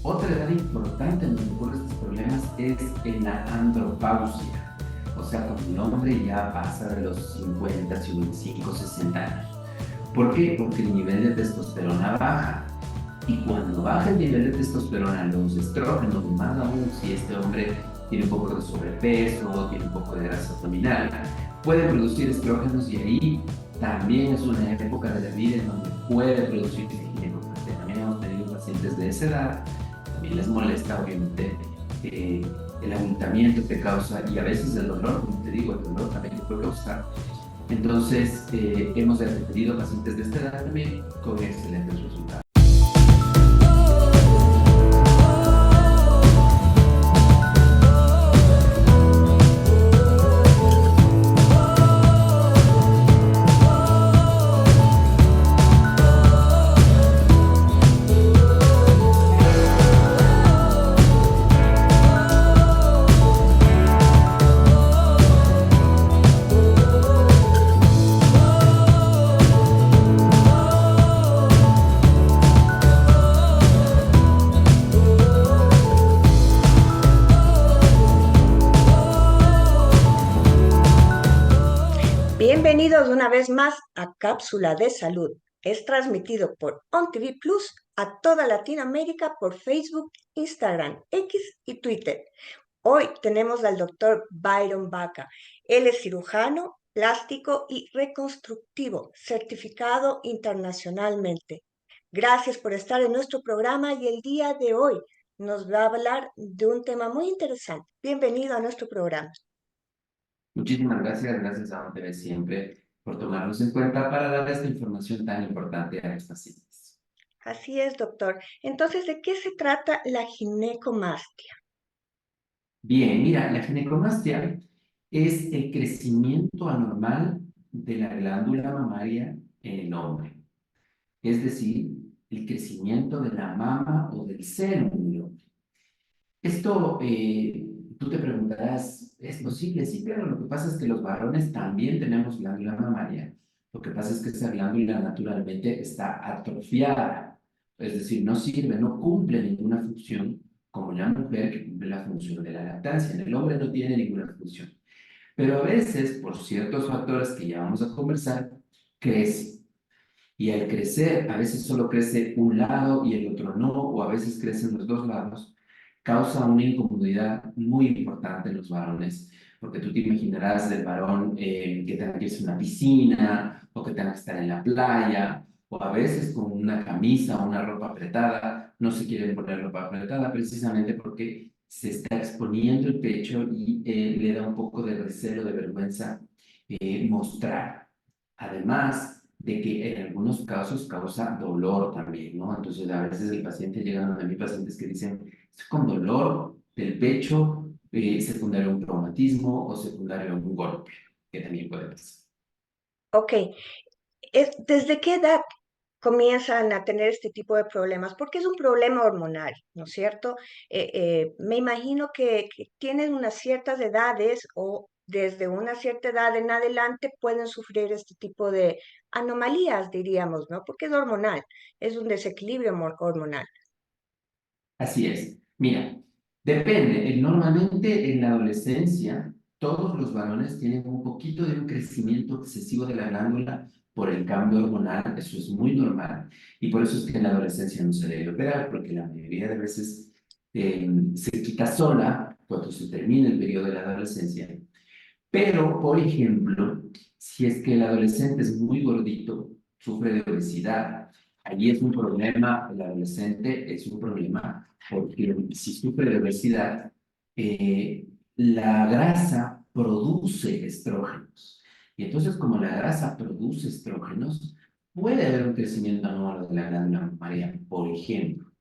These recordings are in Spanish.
Otra edad importante en donde ocurren estos problemas es en la andropausia, o sea, cuando el hombre ya pasa de los 50, 55, 60 años. ¿Por qué? Porque el nivel de testosterona baja. Y cuando baja el nivel de testosterona, los estrógenos, más aún si este hombre tiene un poco de sobrepeso, tiene un poco de grasa abdominal, puede producir estrógenos y ahí también es una época de la vida en donde puede producir ginecomastia. También hemos tenido pacientes de esa edad, también les molesta obviamente el abultamiento que causa y a veces el dolor, como te digo, el dolor también que puede causar. Entonces, hemos atendido pacientes de esta edad también con excelentes resultados. Bienvenidos una vez más a Cápsula de Salud. Es transmitido por OnTV Plus a toda Latinoamérica por Facebook, Instagram, X y Twitter. Hoy tenemos al doctor Byron Baca. Él es cirujano, plástico y reconstructivo, certificado internacionalmente. Gracias por estar en nuestro programa y el día de hoy nos va a hablar de un tema muy interesante. Bienvenido a nuestro programa. Muchísimas gracias, gracias a ONTV siempre por tomarnos en cuenta para dar esta información tan importante a los pacientes. Así es, doctor. Entonces, ¿de qué se trata la ginecomastia? Bien, mira, la ginecomastia es el crecimiento anormal de la glándula mamaria en el hombre, es decir, el crecimiento de la mama o del seno en el hombre. Esto, tú te preguntarás, ¿es posible? Sí, pero lo que pasa es que los varones también tenemos glándula mamaria. Lo que pasa es que esa glándula naturalmente está atrofiada, es decir, no sirve, no cumple ninguna función como la mujer que cumple la función de la lactancia. En el hombre no tiene ninguna función. Pero a veces, por ciertos factores que ya vamos a conversar, crece. Y al crecer, a veces solo crece un lado y el otro no, o a veces crecen los dos lados, causa una incomodidad muy importante en los varones, porque tú te imaginarás del varón que tenga que irse a una piscina, o que tenga que estar en la playa, o a veces con una camisa o una ropa apretada, no se quieren poner ropa apretada precisamente porque se está exponiendo el pecho y le da un poco de recelo, de vergüenza mostrar. Además de que en algunos casos causa dolor también, ¿no? Entonces, a veces el paciente llega a mí, pacientes que dicen, estoy con dolor del pecho, secundario a un traumatismo o secundario a un golpe, que también puede pasar. Ok, ¿desde qué edad comienzan a tener este tipo de problemas? Porque es un problema hormonal, ¿no es cierto? Me imagino que tienen unas ciertas edades o desde una cierta edad en adelante pueden sufrir este tipo de anomalías, diríamos, ¿no? Porque es hormonal, es un desequilibrio hormonal. Así es. Mira, depende. Normalmente en la adolescencia, todos los varones tienen un poquito de un crecimiento excesivo de la glándula por el cambio hormonal. Eso es muy normal. Y por eso es que en la adolescencia no se debe operar, porque la mayoría de veces se quita sola cuando se termina el periodo de la adolescencia. Pero, por ejemplo, si es que el adolescente es muy gordito, sufre de obesidad, allí es un problema, el adolescente es un problema, porque si sufre de obesidad, la grasa produce estrógenos. Y entonces, como la grasa produce estrógenos, puede haber un crecimiento anual de la glándula mamaria, por ejemplo.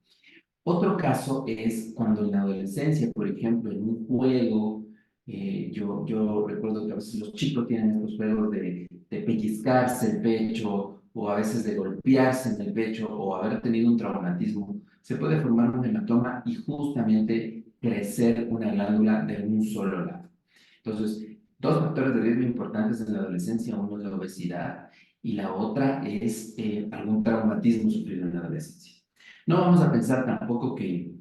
Otro caso es cuando en la adolescencia, por ejemplo, en un juego, yo recuerdo que a veces los chicos tienen estos juegos de pellizcarse el pecho o a veces de golpearse en el pecho o haber tenido un traumatismo, se puede formar un hematoma y justamente crecer una glándula de un solo lado. Entonces, dos factores de riesgo importantes en la adolescencia, uno es la obesidad y la otra es algún traumatismo sufrido en la adolescencia. No vamos a pensar tampoco que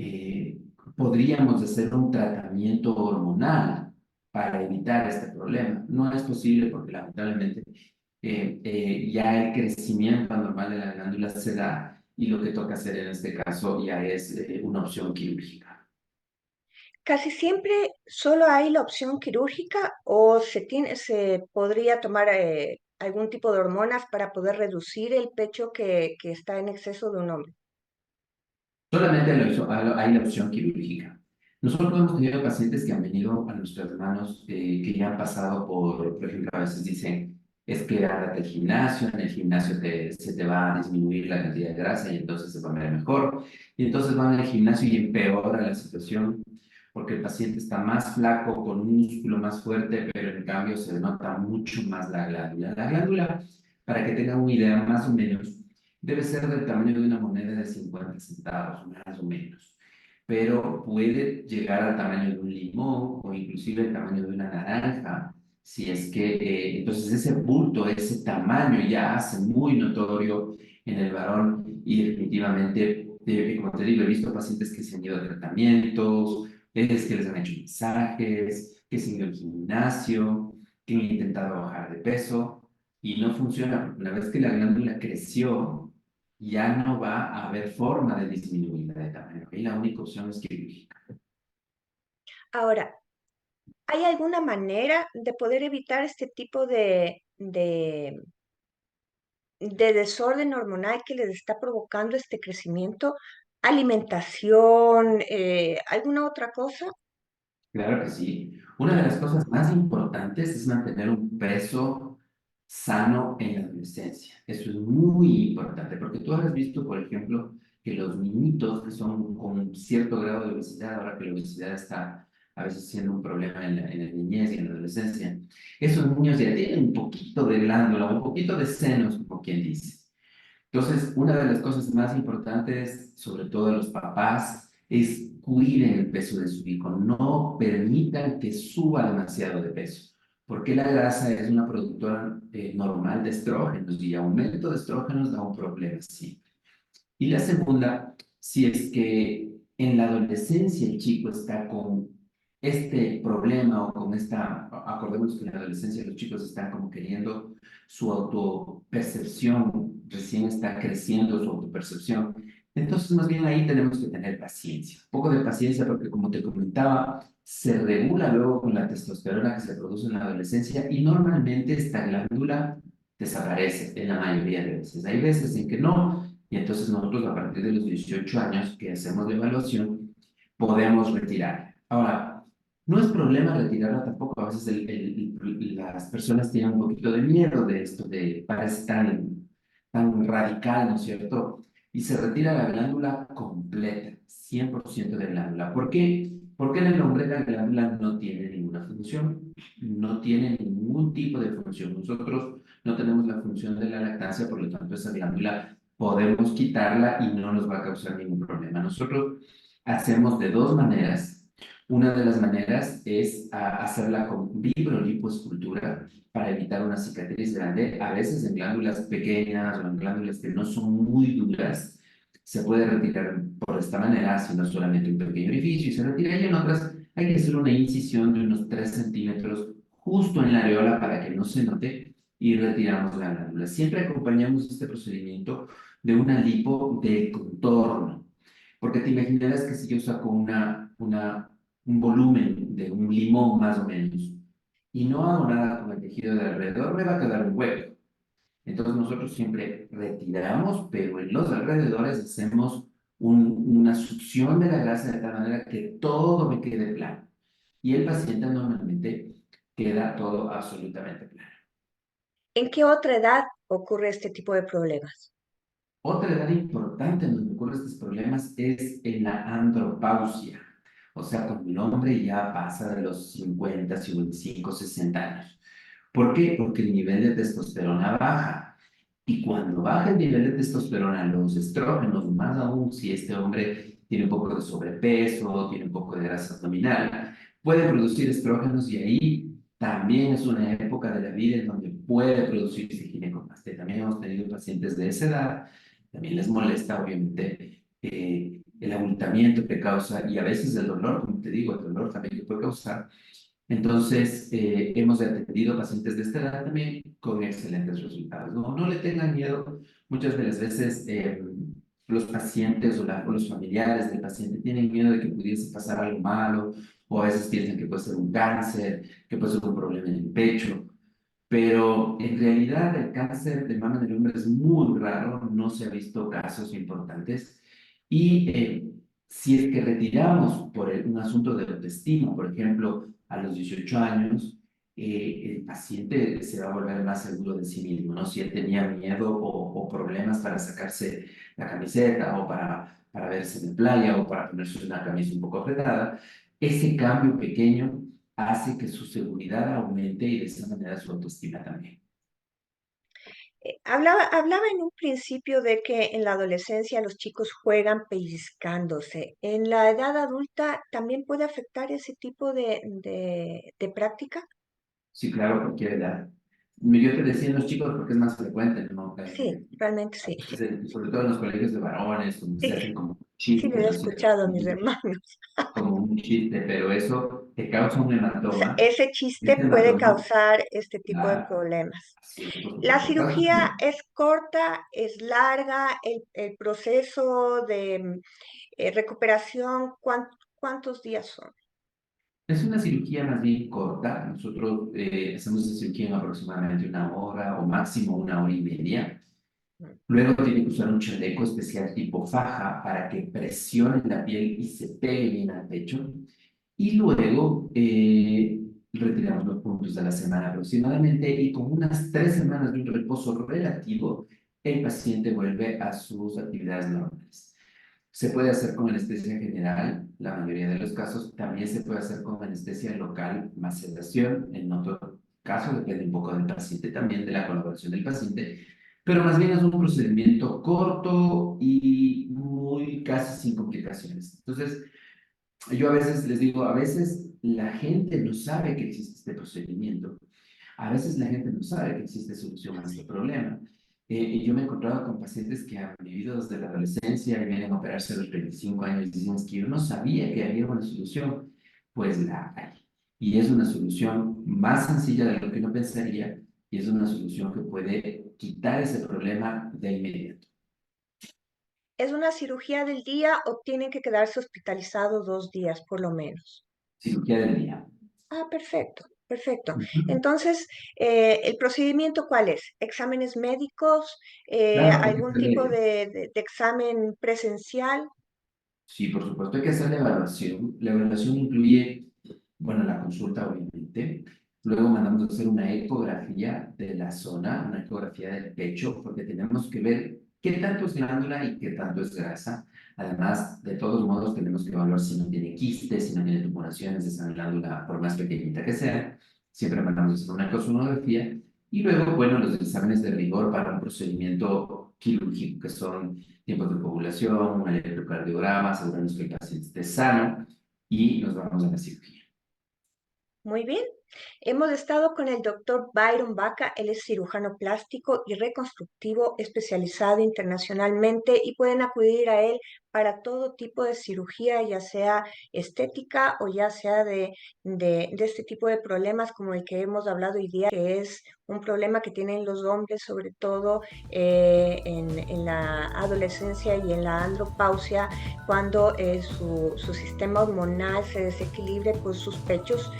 eh, podríamos hacer un tratamiento hormonal para evitar este problema. No es posible porque lamentablemente ya el crecimiento anormal de la glándula se da y lo que toca hacer en este caso ya es una opción quirúrgica. ¿Casi siempre solo hay la opción quirúrgica o se podría tomar algún tipo de hormonas para poder reducir el pecho que está en exceso de un hombre? Solamente hay la opción quirúrgica. Nosotros hemos tenido pacientes que han venido a nuestras manos que ya han pasado por ejemplo, a veces dicen, es que ándate al gimnasio, en el gimnasio se te va a disminuir la cantidad de grasa y entonces se va a ver mejor. Y entonces van al gimnasio y empeora la situación porque el paciente está más flaco, con un músculo más fuerte, pero en cambio se nota mucho más la glándula. La glándula, para que tengan una idea más o menos, debe ser del tamaño de una moneda de 50 centavos, más o menos. Pero puede llegar al tamaño de un limón o inclusive el tamaño de una naranja. Si es que, entonces ese bulto, ese tamaño ya hace muy notorio en el varón y definitivamente, como te digo, he visto pacientes que se han ido a tratamientos, es que les han hecho mensajes, que se han ido al gimnasio, que han intentado bajar de peso y no funciona, porque una vez que la glándula creció, ya no va a haber forma de disminuirla de tamaño. Y la única opción es quirúrgica. Ahora, ¿hay alguna manera de poder evitar este tipo de desorden hormonal que les está provocando este crecimiento? ¿Alimentación? ¿Alguna otra cosa? Claro que sí. Una de las cosas más importantes es mantener un peso sano en la adolescencia. Eso es muy importante, porque tú has visto, por ejemplo, que los niñitos que son con cierto grado de obesidad, ahora que la obesidad está a veces siendo un problema en la niñez y en la adolescencia, esos niños ya tienen un poquito de glándula, un poquito de senos, como quien dice. Entonces, una de las cosas más importantes, sobre todo de los papás, es cuiden el peso de su hijo. No permitan que suba demasiado de peso, porque la grasa es una productora normal de estrógenos y aumento de estrógenos da un problema siempre. Y la segunda, si es que en la adolescencia el chico está con este problema o con esta, acordémonos que en la adolescencia los chicos están como queriendo su autopercepción, recién está creciendo su autopercepción. Entonces, más bien ahí tenemos que tener paciencia, un poco de paciencia porque como te comentaba, se regula luego con la testosterona que se produce en la adolescencia y normalmente esta glándula desaparece en la mayoría de veces. Hay veces en que no, y entonces nosotros a partir de los 18 años que hacemos la evaluación, podemos retirar. Ahora, no es problema retirarla tampoco. A veces las personas tienen un poquito de miedo de esto, de parece tan radical, ¿no es cierto? Y se retira la glándula completa, 100% de glándula. ¿Por qué? Porque en el hombre la glándula no tiene ninguna función, no tiene ningún tipo de función. Nosotros no tenemos la función de la lactancia, por lo tanto esa glándula podemos quitarla y no nos va a causar ningún problema. Nosotros hacemos de dos maneras. Una de las maneras es hacerla con vibrolipoescultura para evitar una cicatriz grande, a veces en glándulas pequeñas o en glándulas que no son muy duras. Se puede retirar por esta manera, haciendo solamente un pequeño orificio y se retira. Y en otras hay que hacer una incisión de unos 3 centímetros justo en la areola para que no se note y retiramos la glándula. Siempre acompañamos este procedimiento de una lipo de contorno, porque te imaginarás que si yo saco un volumen de un limón más o menos y no hago nada con el tejido de alrededor, me va a quedar un hueco. Entonces nosotros siempre retiramos, pero en los alrededores hacemos una succión de la grasa de tal manera que todo me quede plano. Y el paciente normalmente queda todo absolutamente plano. ¿En qué otra edad ocurre este tipo de problemas? Otra edad importante en donde ocurren estos problemas es en la andropausia, o sea, cuando el hombre ya pasa de los 50, 55, 60 años. ¿Por qué? Porque el nivel de testosterona baja. Y cuando baja el nivel de testosterona, los estrógenos, más aún si este hombre tiene un poco de sobrepeso, tiene un poco de grasa abdominal, puede producir estrógenos y ahí también es una época de la vida en donde puede producirse ginecomastia. También hemos tenido pacientes de esa edad, también les molesta obviamente el abultamiento que causa y a veces el dolor, como te digo, el dolor también que puede causar. Entonces, hemos atendido pacientes de esta edad también con excelentes resultados. No, no le tengan miedo. Muchas de las veces los pacientes o los familiares del paciente tienen miedo de que pudiese pasar algo malo, o a veces piensan que puede ser un cáncer, que puede ser un problema en el pecho. Pero en realidad el cáncer de mama en el hombre es muy raro, no se ha visto casos importantes. Y si es que retiramos por un asunto de autoestima, por ejemplo, a los 18 años, el paciente se va a volver más seguro de sí mismo, ¿no? Si él tenía miedo o problemas para sacarse la camiseta o para verse en playa o para ponerse una camisa un poco apretada, ese cambio pequeño hace que su seguridad aumente y de esa manera su autoestima también. Hablaba en un principio de que en la adolescencia los chicos juegan pellizcándose. ¿En la edad adulta también puede afectar ese tipo de práctica? Sí, claro, cualquier edad. Yo te decía en los chicos porque es más frecuente, ¿no? Sí, realmente sí. Sobre todo en los colegios de varones, donde se hacen como Sí, les chistes, he ¿no es cierto? escuchado a mis hermanos. Como un chiste, pero eso te causa un O sea, hematoma. ese chiste Este puede hematoma, causar este tipo de la, problemas. así es, por La supuesto, causa un cirugía hematoma. es corta, es larga, el proceso de recuperación, ¿cuántos días son? Es una cirugía más bien corta. Nosotros hacemos esa cirugía en aproximadamente una hora o máximo una hora y media. Luego tiene que usar un chaleco especial tipo faja para que presione la piel y se pegue bien al pecho. Y luego retiramos los puntos de la semana aproximadamente y con unas 3 semanas de un reposo relativo, el paciente vuelve a sus actividades normales. Se puede hacer con anestesia general, la mayoría de los casos. También se puede hacer con anestesia local más sedación. En otro caso, depende un poco del paciente también, de la colaboración del paciente. Pero más bien es un procedimiento corto y muy casi sin complicaciones. Entonces, yo a veces les digo, a veces la gente no sabe que existe este procedimiento. A veces la gente no sabe que existe solución a este problema. Y yo me he encontrado con pacientes que han vivido desde la adolescencia y vienen a operarse a los 25 años y dicen, es que yo no sabía que había una solución. Pues la hay. Y es una solución más sencilla de lo que uno pensaría y es una solución que puede quitar ese problema de inmediato. ¿Es una cirugía del día o tienen que quedarse hospitalizados 2 días por lo menos? Cirugía del día. Ah, perfecto, perfecto. Ujú. Entonces, ¿el procedimiento cuál es? ¿Exámenes médicos? Claro, hay que ¿Algún tipo hacerle. de examen presencial? Sí, por supuesto, hay que hacer la evaluación. La evaluación incluye, bueno, la consulta, obviamente. Luego mandamos a hacer una ecografía de la zona, una ecografía del pecho, porque tenemos que ver qué tanto es glándula y qué tanto es grasa. Además, de todos modos, tenemos que evaluar si no tiene quistes, si no tiene tumoraciones de esa glándula, por más pequeñita que sea. Siempre mandamos a hacer una ecosonografía. Y luego, bueno, los exámenes de rigor para un procedimiento quirúrgico, que son tiempos de población, un electrocardiograma, asegurarnos que el paciente esté sano y nos vamos a la cirugía. Muy bien. Hemos estado con el doctor Byron Baca. Él es cirujano plástico y reconstructivo especializado internacionalmente y pueden acudir a él para todo tipo de cirugía, ya sea estética o ya sea de este tipo de problemas como el que hemos hablado hoy día, que es un problema que tienen los hombres, sobre todo en la adolescencia y en la andropausia, cuando su sistema hormonal se desequilibre, pues sus pechos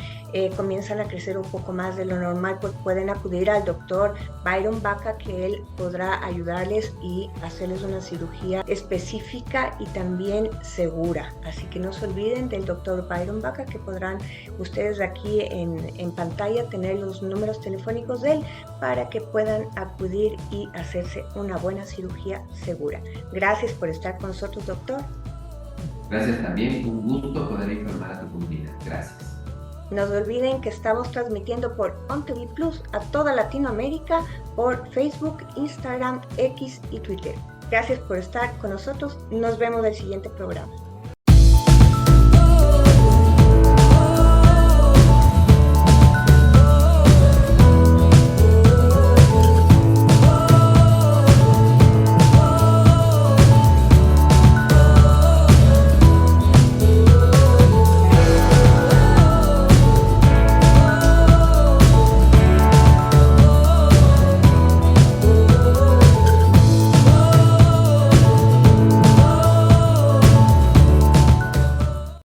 comienzan a crecer un poco más de lo normal, pues pueden acudir al doctor Byron Baca, que él podrá ayudarles y hacerles una cirugía específica y también segura. Así que no se olviden del doctor Byron Baca, que podrán ustedes aquí en pantalla tener los números telefónicos de él para que puedan acudir y hacerse una buena cirugía segura. Gracias por estar con nosotros, doctor. Gracias también, un gusto poder informar a tu comunidad. Gracias. No se olviden que estamos transmitiendo por OnTV Plus a toda Latinoamérica por Facebook, Instagram, X y Twitter. Gracias por estar con nosotros. Nos vemos en el siguiente programa.